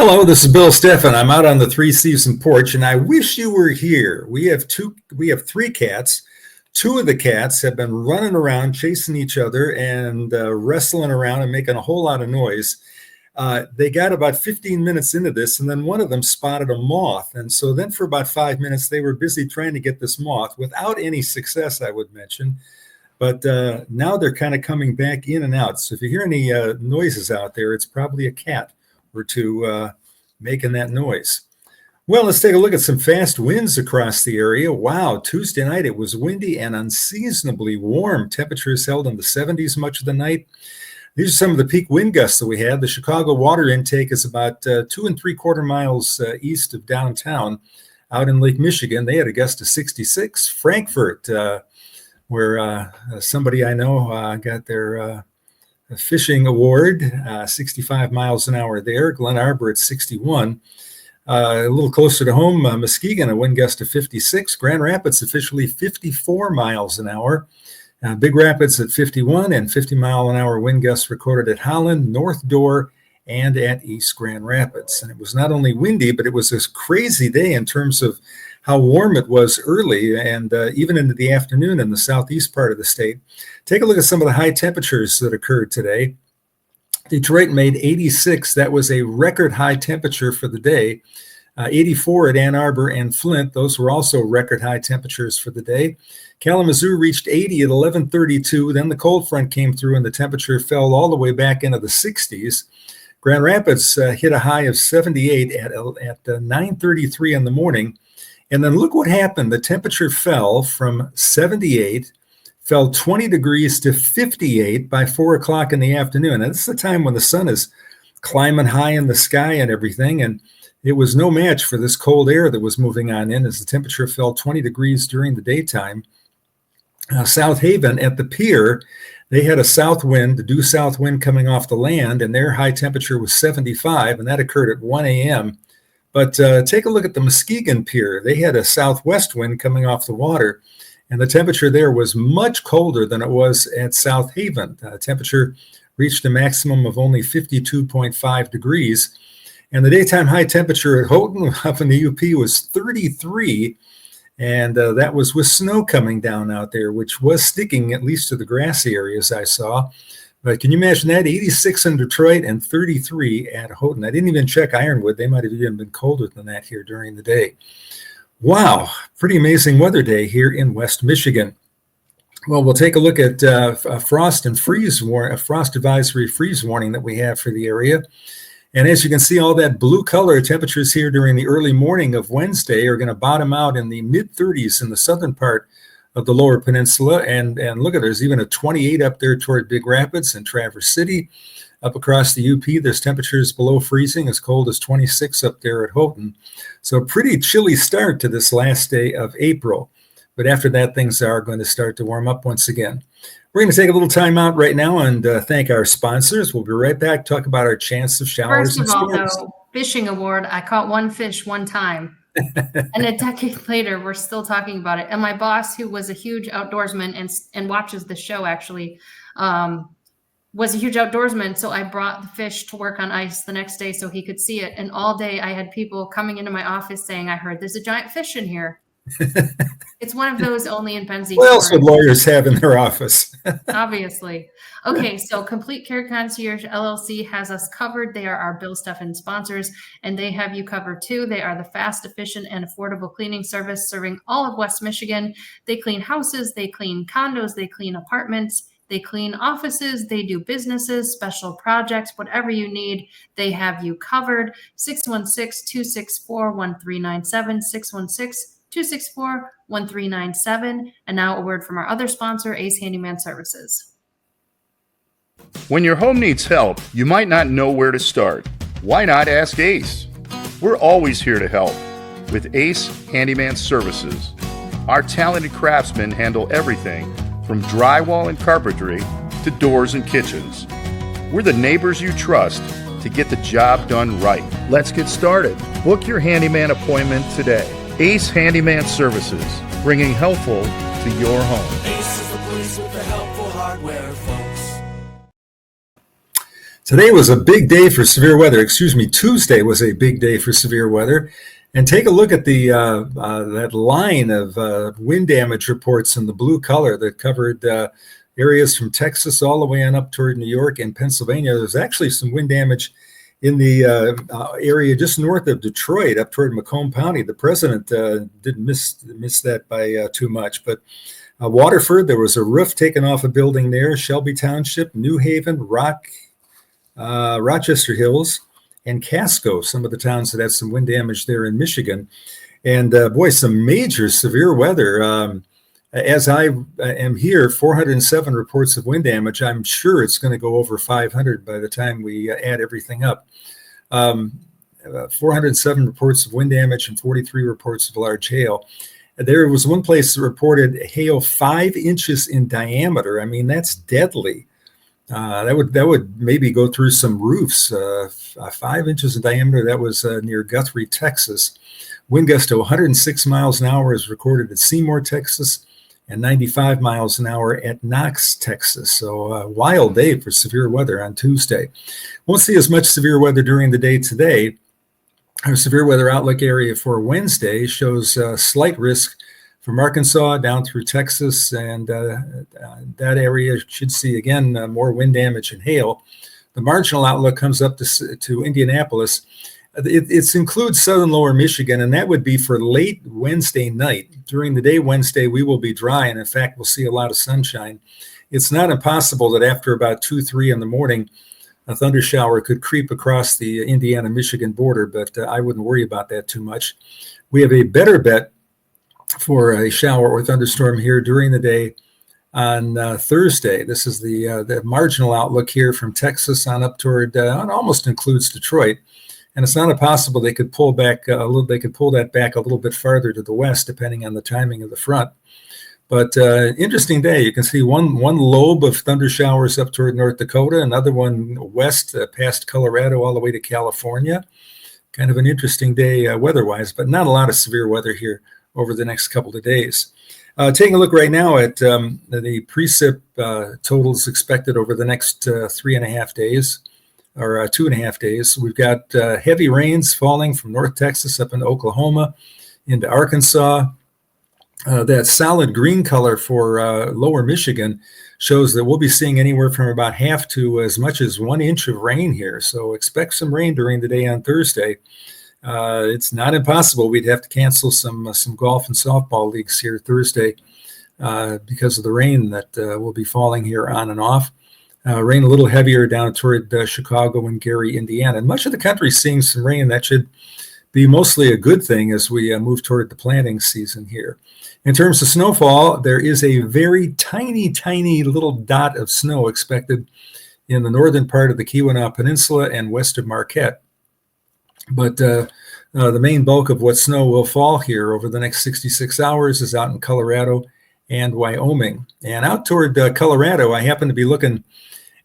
Hello, this is Bill Steffen. I'm out on the Three Season porch, and I wish you were here. We have three cats. Two of the cats have been running around, chasing each other, and wrestling around and making a whole lot of noise. They got about 15 minutes into this, and then one of them spotted a moth. And so then for about 5 minutes, they were busy trying to get this moth without any success, I would mention. But now they're kind of coming back in and out. So if you hear any noises out there, it's probably a cat or two making that noise. Well, let's take a look at some fast winds across the area. Wow, Tuesday night it was windy and unseasonably warm. Temperatures held in the 70s much of the night. These are some of the peak wind gusts that we had. The Chicago water intake is about 2.75 miles east of downtown out in Lake Michigan. They had a gust of 66. Frankfurt, where somebody I know got their fishing award, 65 miles an hour there. Glen Arbor at 61. A little closer to home, Muskegon, a wind gust of 56. Grand Rapids officially 54 miles an hour. Big Rapids at 51 and 50-mile-an-hour wind gusts recorded at Holland, North Door, and at East Grand Rapids. And it was not only windy, but it was this crazy day in terms of how warm it was early and even into the afternoon in the southeast part of the state. Take a look at some of the high temperatures that occurred today. Detroit made 86. That was a record high temperature for the day. 84 at Ann Arbor and Flint. Those were also record high temperatures for the day. Kalamazoo reached 80 at 11:32. Then the cold front came through and the temperature fell all the way back into the 60s. Grand Rapids hit a high of 78 at 9:33 in the morning. And then look what happened. The temperature fell from 78, fell 20 degrees to 58 by 4 o'clock in the afternoon. And it's the time when the sun is climbing high in the sky and everything. And it was no match for this cold air that was moving on in as the temperature fell 20 degrees during the daytime. South Haven at the pier, they had a south wind, a due south wind coming off the land, and their high temperature was 75, and that occurred at 1 a.m. But take a look at the Muskegon pier. They had a southwest wind coming off the water, and the temperature there was much colder than it was at South Haven. Temperature reached a maximum of only 52.5 degrees. And the daytime high temperature at Houghton up in the UP was 33, and that was with snow coming down out there, which was sticking at least to the grassy areas I saw. But can you imagine that? 86 in Detroit and 33 at Houghton. I didn't even check Ironwood. They might have even been colder than that here during the day. Wow, pretty amazing weather day here in West Michigan. Well, we'll take a look at a frost advisory freeze warning that we have for the area. And as you can see, all that blue color temperatures here during the early morning of Wednesday are going to bottom out in the mid-30s in the southern part of the lower peninsula. And look at, there's even a 28 up there toward Big Rapids and Traverse City. Up across the UP, there's temperatures below freezing, as cold as 26 up there at Houghton. So a pretty chilly start to this last day of April. But after that, things are going to start to warm up once again. We're going to take a little time out right now and thank our sponsors. We'll be right back, talk about our chance of showers. First of all, though, fishing award, I caught one fish one time. And a decade later, we're still talking about it. And my boss, who was a huge outdoorsman and watches the show actually, was a huge outdoorsman. So I brought the fish to work on ice the next day so he could see it. And all day I had people coming into my office saying, I heard there's a giant fish in here. It's one of those only in Pennsy. What else would lawyers have in their office? Obviously. Okay, so Complete Care Concierge LLC has us covered. They are our Bill Steffen sponsors, and they have you covered too. They are the fast, efficient, and affordable cleaning service serving all of West Michigan. They clean houses, they clean condos, they clean apartments, they clean offices, they do businesses, special projects, whatever you need, they have you covered. 616-264-1397, 616-264-1397. And now a word from our other sponsor, Ace Handyman Services. When your home needs help, you might not know where to start. Why not ask Ace? We're always here to help with Ace Handyman Services. Our talented craftsmen handle everything from drywall and carpentry to doors and kitchens. We're the neighbors you trust to get the job done right. Let's get started. Book your handyman appointment today. Ace Handyman Services, bringing helpful to your home. Ace is the place with the helpful hardware, folks. Today was a big day for severe weather. Excuse me, Tuesday was a big day for severe weather. And take a look at the that line of wind damage reports in the blue color that covered areas from Texas all the way on up toward New York and Pennsylvania. There's actually some wind damage in the area just north of Detroit, up toward Macomb County. The president didn't miss that by too much. But Waterford, there was a roof taken off a building there. Shelby Township, New Haven, Rochester Hills, and Casco, some of the towns that had some wind damage there in Michigan. And boy, some major severe weather. As I am here, 407 reports of wind damage. I'm sure it's going to go over 500 by the time we add everything up. 407 reports of wind damage and 43 reports of large hail. There was one place that reported hail 5 inches in diameter. I mean, that's deadly. That would maybe go through some roofs. 5 inches in diameter. That was near Guthrie, Texas. Wind gust to 106 miles an hour is recorded at Seymour, Texas, and 95 miles an hour at Knox, Texas. So a wild day for severe weather on Tuesday. Won't see as much severe weather during the day today. Our severe weather outlook area for Wednesday shows slight risk from Arkansas down through Texas, and that area should see, again, more wind damage and hail. The marginal outlook comes up to Indianapolis. It includes southern lower Michigan, and that would be for late Wednesday night. During the day Wednesday, we will be dry, and in fact, we'll see a lot of sunshine. It's not impossible that after about 2, 3 in the morning, a thunder shower could creep across the Indiana-Michigan border, but I wouldn't worry about that too much. We have a better bet for a shower or thunderstorm here during the day on Thursday. This is the marginal outlook here from Texas on up toward, it almost includes Detroit. And it's not impossible they could pull back a little. They could pull that back a little bit farther to the west, depending on the timing of the front. But interesting day. You can see one lobe of thunder showers up toward North Dakota, another one west past Colorado all the way to California. Kind of an interesting day weather-wise, but not a lot of severe weather here over the next couple of days. Taking a look right now at the precip totals expected over the next 3.5 days. Or 2.5 days. We've got heavy rains falling from North Texas up into Oklahoma, into Arkansas. That solid green color for lower Michigan shows that we'll be seeing anywhere from about half to as much as 1 inch of rain here. So expect some rain during the day on Thursday. It's not impossible. We'd have to cancel some golf and softball leagues here Thursday because of the rain that will be falling here on and off. Rain a little heavier down toward Chicago and Gary, Indiana. And much of the country is seeing some rain. That should be mostly a good thing as we move toward the planting season here. In terms of snowfall, there is a very tiny, tiny little dot of snow expected in the northern part of the Keweenaw Peninsula and west of Marquette. But the main bulk of what snow will fall here over the next 66 hours is out in Colorado and Wyoming. And out toward Colorado, I happen to be looking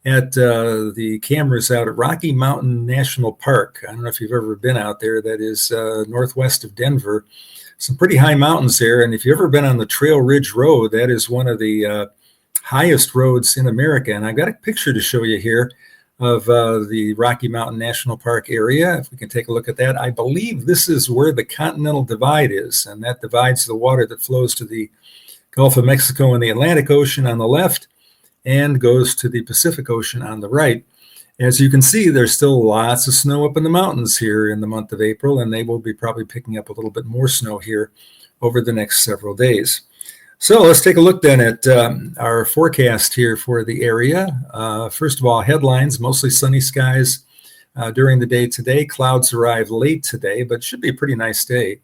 at the cameras out at Rocky Mountain National Park. I don't know if you've ever been out there. That is northwest of Denver. Some pretty high mountains there. And if you've ever been on the Trail Ridge Road, that is one of the highest roads in America. And I've got a picture to show you here of the Rocky Mountain National Park area. If we can take a look at that. I believe this is where the Continental Divide is, and that divides the water that flows to the Gulf of Mexico and the Atlantic Ocean on the left and goes to the Pacific Ocean on the right. As you can see, there's still lots of snow up in the mountains here in the month of April, and they will be probably picking up a little bit more snow here over the next several days. So let's take a look then at our forecast here for the area. First of all, headlines, mostly sunny skies during the day today. Clouds arrive late today, but it should be a pretty nice day.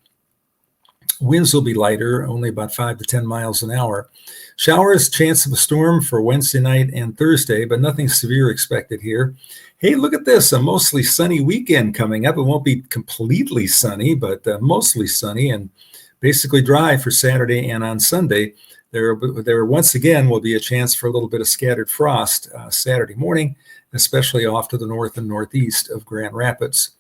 Winds will be lighter, only about 5 to 10 miles an hour. Showers, chance of a storm for Wednesday night and Thursday, but nothing severe expected here. Hey, look at this, a mostly sunny weekend coming up. It won't be completely sunny, but mostly sunny and basically dry for Saturday and on Sunday. There once again will be a chance for a little bit of scattered frost Saturday morning, especially off to the north and northeast of Grand Rapids.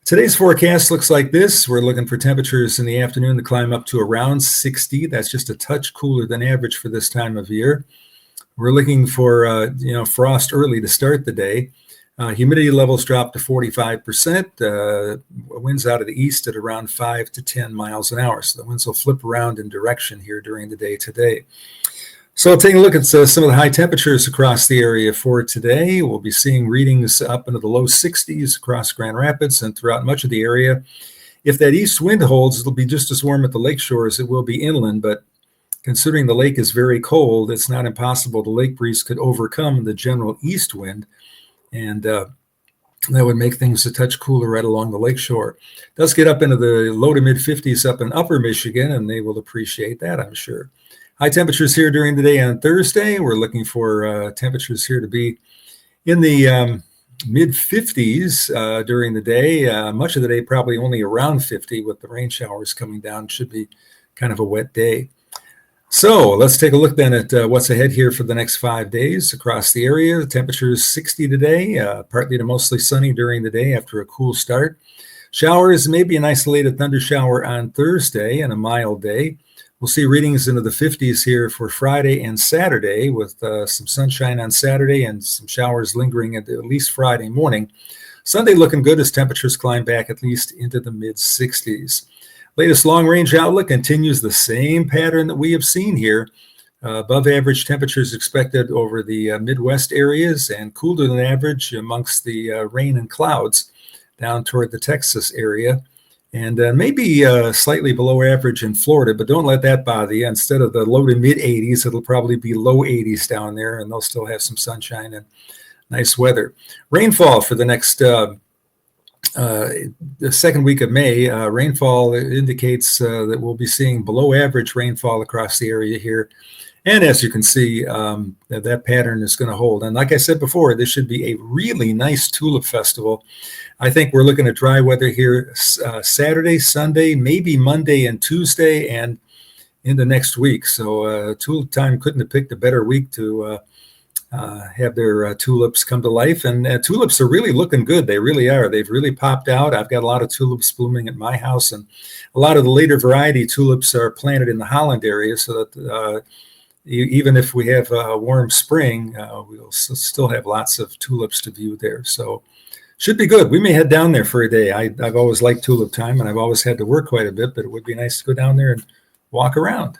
Today's forecast looks like this. We're looking for temperatures in the afternoon to climb up to around 60. That's just a touch cooler than average for this time of year. We're looking for frost early to start the day. Humidity levels drop to 45%. Winds out of the east at around 5 to 10 miles an hour. So the winds will flip around in direction here during the day today. So taking a look at some of the high temperatures across the area for today, we'll be seeing readings up into the low 60s across Grand Rapids and throughout much of the area. If that east wind holds, it'll be just as warm at the lakeshore as it will be inland, but considering the lake is very cold, it's not impossible the lake breeze could overcome the general east wind, and that would make things a touch cooler right along the lakeshore. It does get up into the low to mid 50s up in upper Michigan, and they will appreciate that, I'm sure. High temperatures here during the day on Thursday. We're looking for temperatures here to be in the mid 50s during the day. Much of the day probably only around 50 with the rain showers coming down. Should be kind of a wet day. So let's take a look then at what's ahead here for the next 5 days across the area. The temperature is 60 today, partly to mostly sunny during the day after a cool start. Showers, maybe an isolated thunder shower on Thursday and a mild day. We'll see readings into the 50s here for Friday and Saturday with some sunshine on Saturday and some showers lingering at least Friday morning. Sunday looking good as temperatures climb back at least into the mid 60s. Latest long-range outlook continues the same pattern that we have seen here. Above average temperatures expected over the Midwest areas and cooler than average amongst the rain and clouds down toward the Texas area. And maybe slightly below average in Florida, but don't let that bother you. Instead of the low to mid 80s, it'll probably be low 80s down there, and they'll still have some sunshine and nice weather. Rainfall for the next the second week of May, rainfall indicates that we'll be seeing below average rainfall across the area here. And as you can see, that pattern is going to hold. And like I said before, this should be a really nice tulip festival. I think we're looking at dry weather here Saturday, Sunday, maybe Monday and Tuesday, and into next week. So Tulip Time couldn't have picked a better week to have their tulips come to life. And tulips are really looking good. They really are. They've really popped out. I've got a lot of tulips blooming at my house, and a lot of the later variety tulips are planted in the Holland area, so that even if we have a warm spring, we'll still have lots of tulips to view there. So should be good. We may head down there for a day. I've always liked tulip time, and I've always had to work quite a bit, but it would be nice to go down there and walk around.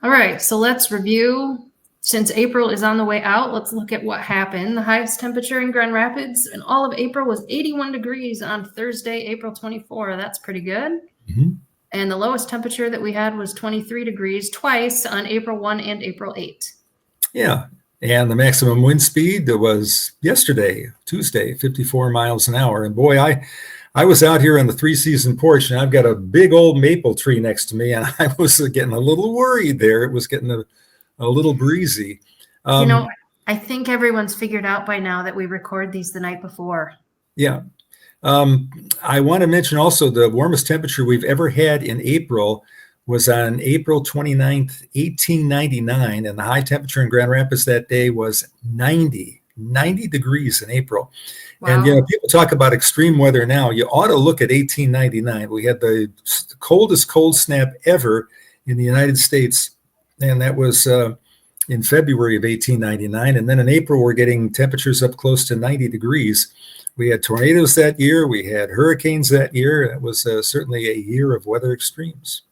All right, so let's review. Since April is on the way out, let's look at what happened. The highest temperature in Grand Rapids in all of April was 81 degrees on Thursday, April 24. That's pretty good. Mm-hmm. And the lowest temperature that we had was 23 degrees twice on April 1 and April 8. Yeah. And the maximum wind speed was yesterday, Tuesday, 54 miles an hour. And boy, I was out here on the three-season porch, and I've got a big old maple tree next to me, and I was getting a little worried there. It was getting a little breezy. I think everyone's figured out by now that we record these the night before. Yeah. I want to mention also the warmest temperature we've ever had in April was on April 29th, 1899, and the high temperature in Grand Rapids that day was 90 degrees in April. Wow. And, people talk about extreme weather now. You ought to look at 1899. We had the coldest cold snap ever in the United States, and that was in February of 1899. And then in April, we're getting temperatures up close to 90 degrees. We had tornadoes that year. We had hurricanes that year. It was certainly a year of weather extremes.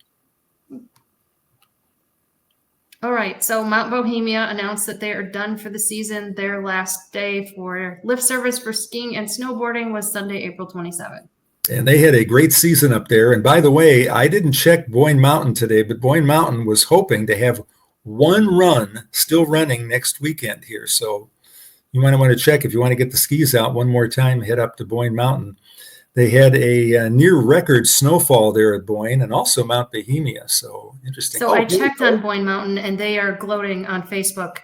All right. So Mount Bohemia announced that they are done for the season. Their last day for lift service for skiing and snowboarding was Sunday, April 27th. And they had a great season up there. And by the way, I didn't check Boyne Mountain today, but Boyne Mountain was hoping to have one run still running next weekend here. So you might want to check if you want to get the skis out one more time, head up to Boyne Mountain. They had a near record snowfall there at Boyne and also Mount Bohemia. So interesting. So I checked on Boyne Mountain, and they are gloating on Facebook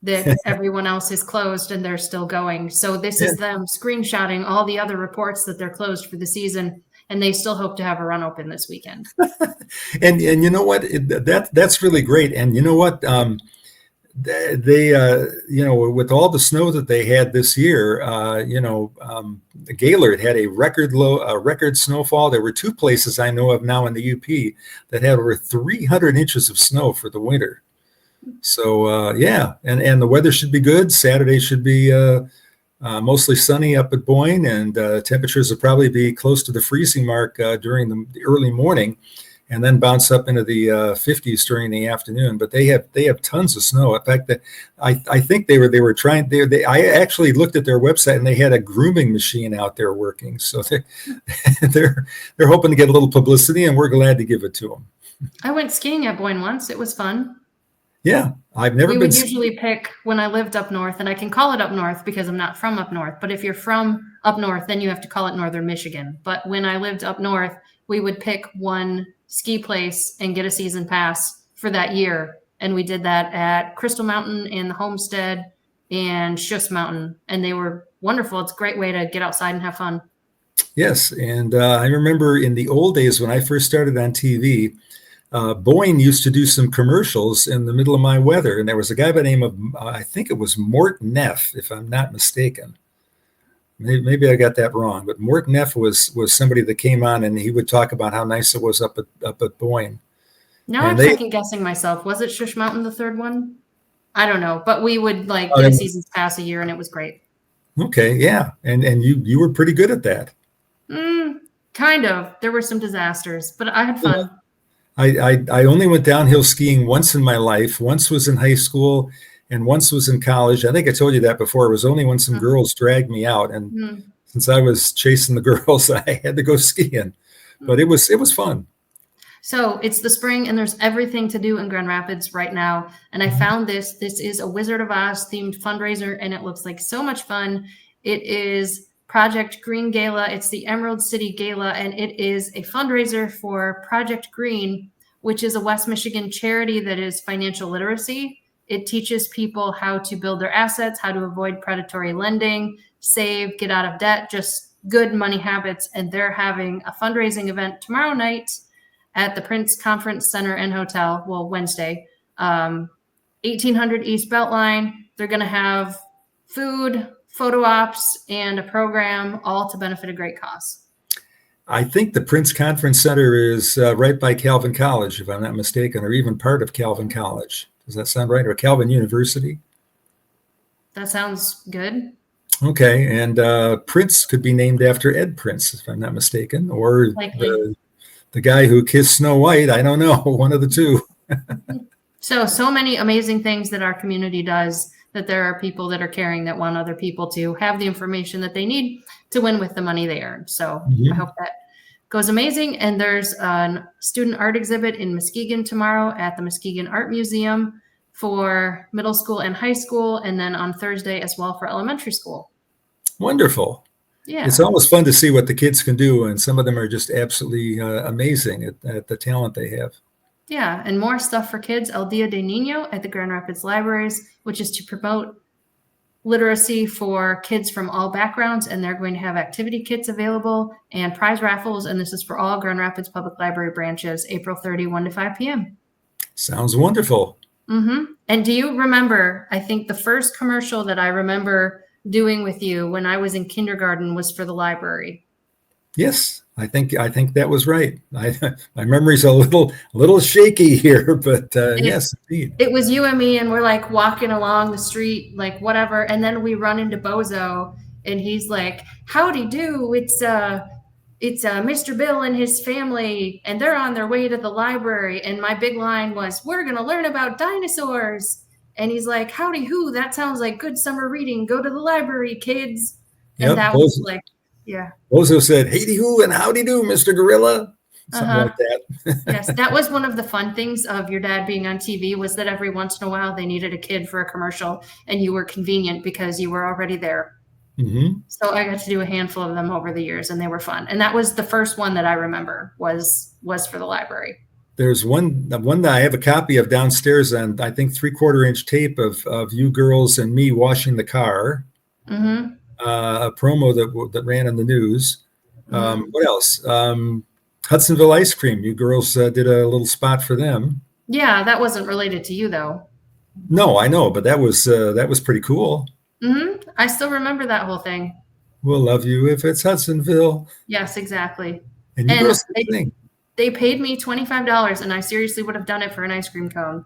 that everyone else is closed and they're still going. So this is them screenshotting all the other reports that they're closed for the season, and they still hope to have a run open this weekend. and you know what? That's really great. And you know what? They with all the snow that they had this year, Gaylord had a record snowfall. There were two places I know of now in the UP that had over 300 inches of snow for the winter. So yeah, and the weather should be good. Saturday should be mostly sunny up at Boyne, and temperatures will probably be close to the freezing mark during the early morning, and then bounce up into the 50s during the afternoon. But they have tons of snow. In fact, I think they were trying. I actually looked at their website, and they had a grooming machine out there working. So they're hoping to get a little publicity, and we're glad to give it to them. I went skiing at Boyne once. It was fun. Yeah, I've never We been. would usually pick when I lived up north, and I can call it up north because I'm not from up north. But if you're from up north, then you have to call it Northern Michigan. But when I lived up north, we would pick one ski place and get a season pass for that year. And we did that at Crystal Mountain and the Homestead and Schuss Mountain. And they were wonderful. It's a great way to get outside and have fun. Yes, and I remember in the old days when I first started on TV, Boeing used to do some commercials in the middle of my weather, and there was a guy by the name of I think it was Mort Neff, if I'm not mistaken. Maybe I got that wrong, but Mort Neff was somebody that came on, and he would talk about how nice it was up at Boyne. Now And I'm second guessing myself. Was it Shush Mountain, the third one? I don't know, but we would get a season's pass a year, and it was great. Okay, yeah, and you were pretty good at that. Kind of. There were some disasters, but I had fun. I only went downhill skiing once in my life. Once was in high school, and once was in college. I think I told you that before. It was only when some girls dragged me out, and since I was chasing the girls, I had to go skiing. But it was fun. So it's the spring, and there's everything to do in Grand Rapids right now. And I found this. This is a Wizard of Oz themed fundraiser, and it looks like so much fun. It is Project Green Gala. It's the Emerald City Gala, and it is a fundraiser for Project Green, which is a West Michigan charity that is financial literacy. It teaches people how to build their assets, how to avoid predatory lending, save, get out of debt, just good money habits. And they're having a fundraising event tomorrow night at the Prince Conference Center and Hotel, well, Wednesday, 1800 East Beltline. They're going to have food, photo ops, and a program, all to benefit a great cause. I think the Prince Conference Center is right by Calvin College, if I'm not mistaken, or even part of Calvin College. Does that sound right? Or Calvin University? That sounds good. Okay, and Prince could be named after Ed Prince, if I'm not mistaken, or the guy who kissed Snow White. I don't know, one of the two. So many amazing things that our community does, that there are people that are caring, that want other people to have the information that they need to win with the money they earn. So I hope that goes amazing. And there's a student art exhibit in Muskegon tomorrow at the Muskegon Art Museum for middle school and high school, and then on Thursday as well for elementary school. Wonderful. Yeah. It's always fun to see what the kids can do, and some of them are just absolutely amazing at the talent they have. Yeah, and more stuff for kids. El Dia de Nino at the Grand Rapids Libraries, which is to promote literacy for kids from all backgrounds, and they're going to have activity kits available and prize raffles, and this is for all Grand Rapids Public Library branches, April 30, 1 to 5 p.m. Sounds wonderful. And do you remember, I think the first commercial that I remember doing with you when I was in kindergarten was for the library? Yes, I think that was right. My memory's a little shaky here, but yes, indeed. It was you and me, and we're like walking along the street, like whatever, and then we run into Bozo, and he's like, "Howdy do, it's Mr. Bill and his family, and they're on their way to the library." And my big line was, "We're gonna learn about dinosaurs." And he's like, "Howdy who, that sounds like good summer reading. Go to the library, kids." And that was like, yeah. Bozo said, "Howdy hoo and howdy do, Mr. Gorilla." Something like that. Yes, that was one of the fun things of your dad being on TV, was that every once in a while they needed a kid for a commercial, and you were convenient because you were already there. So I got to do a handful of them over the years, and they were fun. And that was the first one that I remember was for the library. There's one that I have a copy of downstairs on, I think, 3/4-inch tape of you girls and me washing the car. A promo that ran in the news. What else? Hudsonville Ice Cream. You girls did a little spot for them. Yeah, that wasn't related to you though. No, I know, but that was pretty cool. I still remember that whole thing. We'll love you if it's Hudsonville. Yes, exactly. And you girls they paid me $25, and I seriously would have done it for an ice cream cone.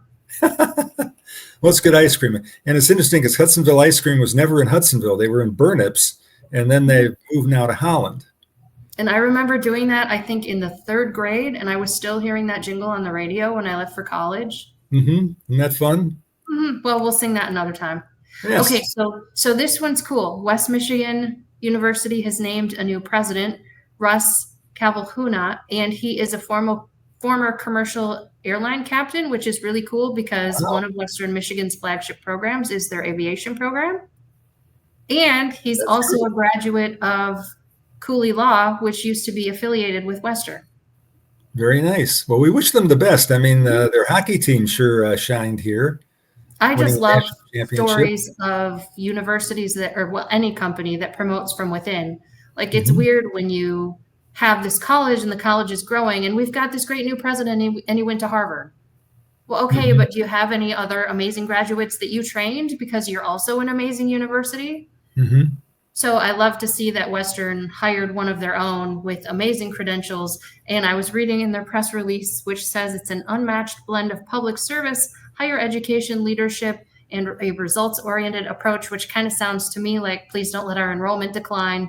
Well, it's good ice cream. And it's interesting because Hudsonville ice cream was never in Hudsonville. They were in Burnips, and then they moved now to Holland. And I remember doing that, I think, in the 3rd grade, and I was still hearing that jingle on the radio when I left for college. Isn't that fun? Well, we'll sing that another time. Yes. Okay, so this one's cool. West Michigan University has named a new president, Russ Cavalhuna, and he is a former commercial airline captain, which is really cool because one of Western Michigan's flagship programs is their aviation program. And he's also a graduate of Cooley Law, which used to be affiliated with Western. Very nice. Well, we wish them the best. I mean, their hockey team sure shined here. I just love stories of universities any company that promotes from within. Like, it's weird when you have this college and the college is growing and we've got this great new president and he went to Harvard. Well, okay, but do you have any other amazing graduates that you trained because you're also an amazing university? So I love to see that Western hired one of their own with amazing credentials. And I was reading in their press release, which says it's an unmatched blend of public service, higher education leadership, and a results-oriented approach, which kind of sounds to me like, please don't let our enrollment decline.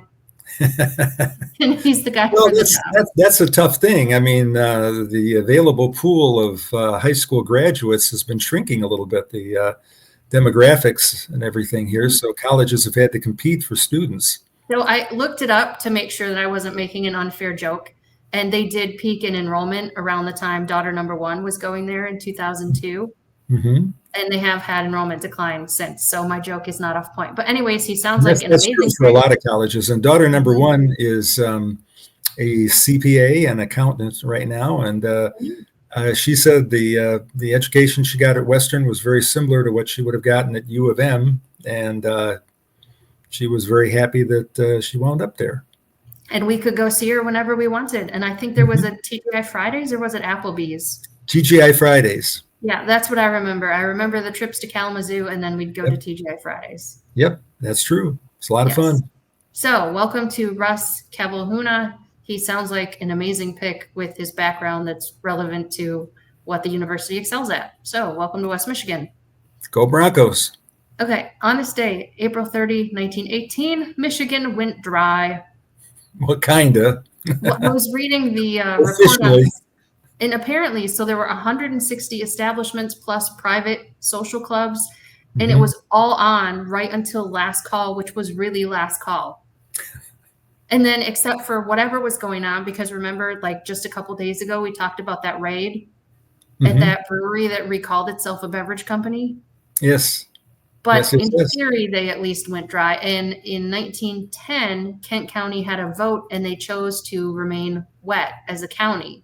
And he's the guy for the job. That's a tough thing. I mean, the available pool of high school graduates has been shrinking a little bit. The demographics and everything here. So colleges have had to compete for students. So I looked it up to make sure that I wasn't making an unfair joke. And they did peak in enrollment around the time daughter number 1 was going there in 2002. And they have had enrollment decline since. So my joke is not off point. But anyways, he sounds like an amazing true for a lot of colleges. And daughter number 1 is a CPA and accountant right now. And she said the education she got at Western was very similar to what she would have gotten at U of M, and she was very happy that she wound up there. And we could go see her whenever we wanted. And I think there was a TGI Fridays, or was it Applebee's? TGI Fridays. Yeah, that's what I remember. I remember the trips to Kalamazoo, and then we'd go to TGI Fridays. Yep, that's true. It's a lot of fun. So welcome to Russ Cavalhuna. He sounds like an amazing pick with his background that's relevant to what the university excels at. So welcome to West Michigan. Go Broncos. Okay, on this day, April 30, 1918, Michigan went dry. What kind of? Well, I was reading the report on this, and apparently, so there were 160 establishments plus private social clubs, and it was all on right until last call, which was really last call. And then except for whatever was going on, because remember, like just a couple days ago, we talked about that raid at that brewery that recalled itself a beverage company. Yes. But in theory, they at least went dry. And in 1910, Kent County had a vote and they chose to remain wet as a county.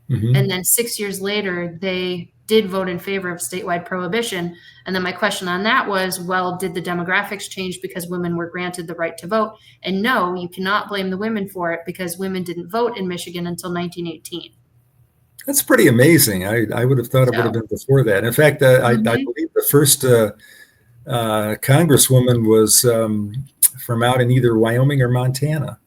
And then 6 years later, they did vote in favor of statewide prohibition. And then my question on that was, well, did the demographics change because women were granted the right to vote? And no, you cannot blame the women for it because women didn't vote in Michigan until 1918. That's pretty amazing. I would have thought it would have been before that. In fact, I believe the first congresswoman was from out in either Wyoming or Montana.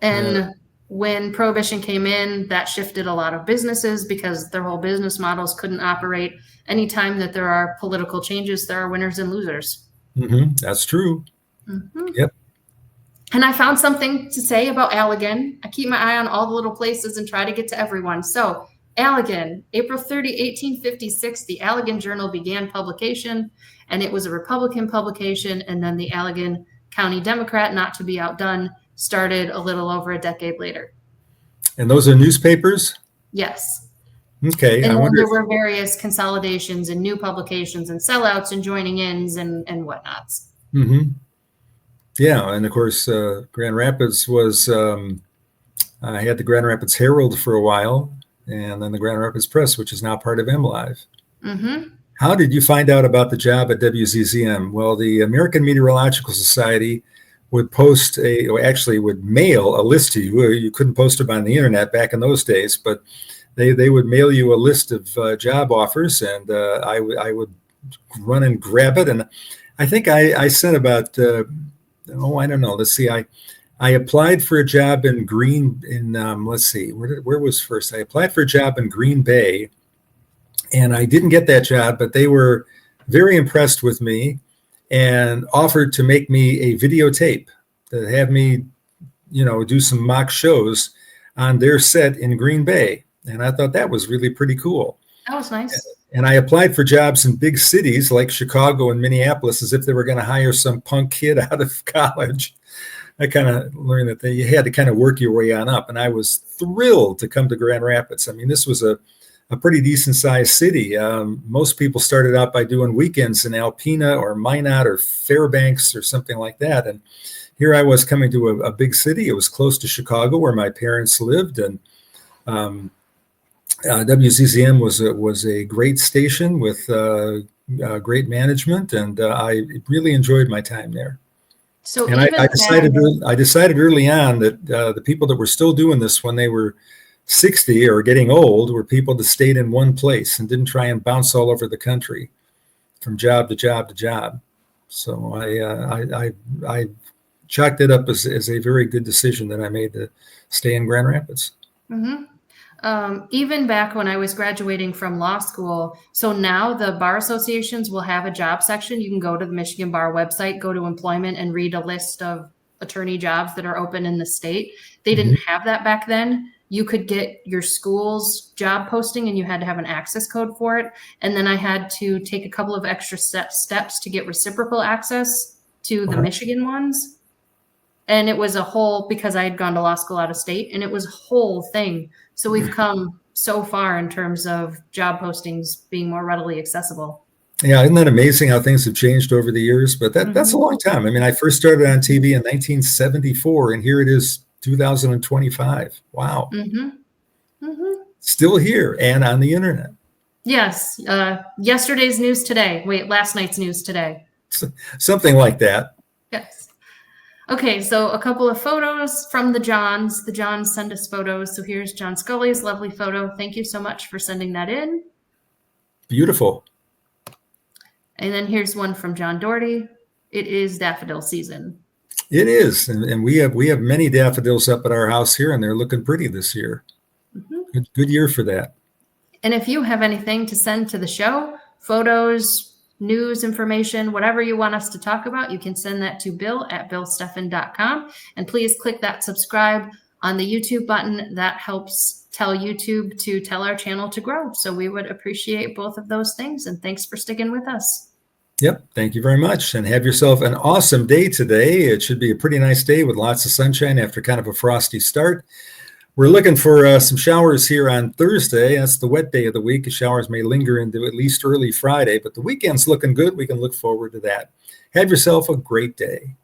And when prohibition came in, that shifted a lot of businesses because their whole business models couldn't operate. Anytime that there are political changes, there are winners and losers. That's true. Yep. And I found something to say about Allegan. I keep my eye on all the little places and try to get to everyone. So Allegan, April 30, 1856, the Allegan Journal began publication, and it was a Republican publication. And then the Allegan County Democrat, not to be outdone, started a little over a decade later. And those are newspapers? Yes. Okay. And then there were various consolidations and new publications and sellouts and joining ins and whatnots. Yeah. And of course, Grand Rapids was, I had the Grand Rapids Herald for a while, and then the Grand Rapids Press, which is now part of MLive. How did you find out about the job at WZZM? Well, the American Meteorological Society would would mail a list to you. You couldn't post them on the internet back in those days, but they would mail you a list of job offers, and I would run and grab it. And I think I sent about, I don't know. Let's see. I applied for a job in let's see, where was first? I applied for a job in Green Bay, And I didn't get that job, but they were very impressed with me and offered to make me a videotape, to have me, do some mock shows on their set in Green Bay. And I thought that was really pretty cool. That was nice. And I applied for jobs in big cities like Chicago and Minneapolis as if they were going to hire some punk kid out of college. I kind of learned that you had to kind of work your way on up. And I was thrilled to come to Grand Rapids. I mean, this was a pretty decent sized city. Most people started out by doing weekends in Alpena or Minot or Fairbanks or something like that. And here I was coming to a big city. It was close to Chicago where my parents lived. And WCCM was a great station with great management. And I really enjoyed my time there. So and I decided early on that the people that were still doing this when they were 60 or getting old were people that stayed in one place and didn't try and bounce all over the country from job to job to job. So I chalked it up as a very good decision that I made to stay in Grand Rapids. Mm-hmm. Even back when I was graduating from law school, so now the bar associations will have a job section. You can go to the Michigan Bar website, go to employment, and read a list of attorney jobs that are open in the state. They didn't have that back then. You could get your school's job posting and you had to have an access code for it. And then I had to take a couple of extra steps to get reciprocal access to the Michigan ones. And it was a whole, because I had gone to law school out of state, and it was a whole thing. So we've come so far in terms of job postings being more readily accessible. Yeah, isn't that amazing how things have changed over the years? But that's a long time. I mean, I first started on TV in 1974, and here it is 2025. Wow. Still here and on the internet. Yes. Yesterday's news today. Wait, last night's news today. Something like that. Yes. Okay, so a couple of photos from the Johns. The Johns send us photos. So here's John Scully's lovely photo. Thank you so much for sending that in. Beautiful. And then here's one from John Doherty. It is daffodil season. It is, and we have many daffodils up at our house here, and they're looking pretty this year. Good year for that. And if you have anything to send to the show, photos, news, information, whatever you want us to talk about, you can send that to bill@billsteffen.com. And please click that subscribe on the YouTube button. That helps tell YouTube to tell our channel to grow. So we would appreciate both of those things. And thanks for sticking with us. Yep. Thank you very much. And have yourself an awesome day today. It should be a pretty nice day with lots of sunshine after kind of a frosty start. We're looking for some showers here on Thursday. That's the wet day of the week. The showers may linger into at least early Friday, but the weekend's looking good. We can look forward to that. Have yourself a great day.